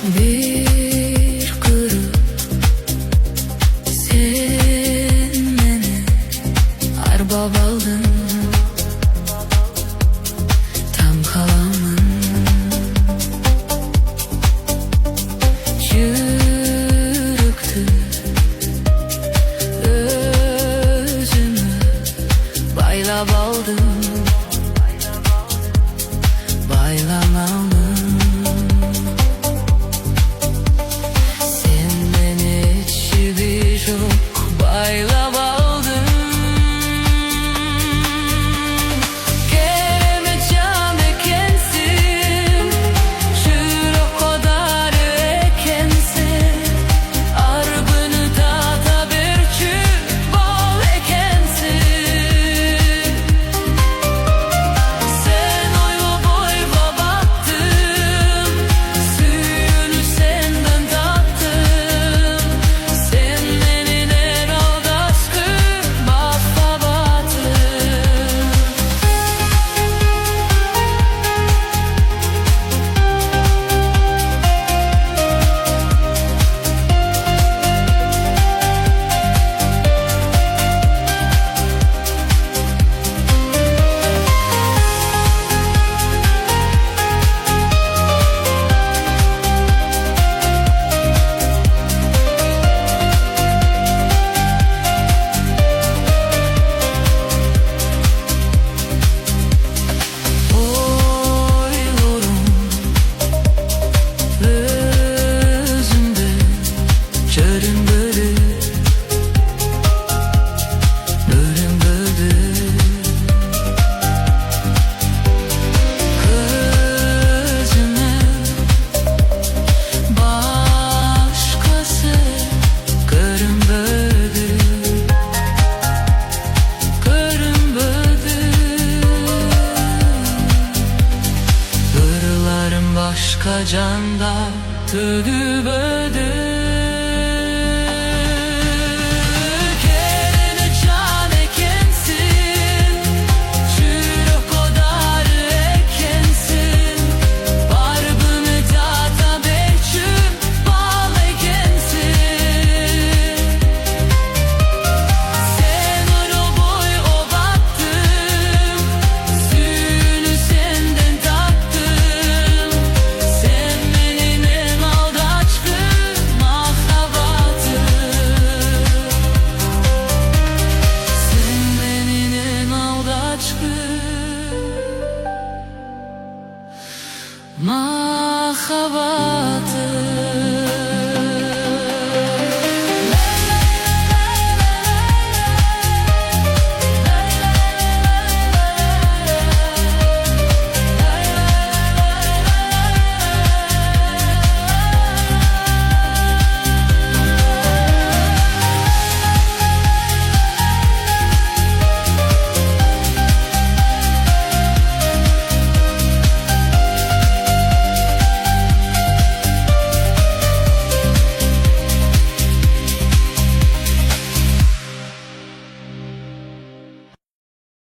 Bir grup sen beni arbab aldın, tam kalamın çürüktü özümü baylab aldım, baylamam. Baylab aldım, kereme can ekensin, çürük kadar ekensin, arbını da bir çürük bal ekensin. Sen oyva boyva baktın, suyunu senden tattım. Sen başka canda tüdübödü. Kerene can ekensin, çürük kadar ekensin, barbını da beçüm bal ekensin. Sen o boy o baktın, suyunu senden taktım. Sen benim en aldaçkın mahrabatım. Sen benim en aldaçkın mahrabatım.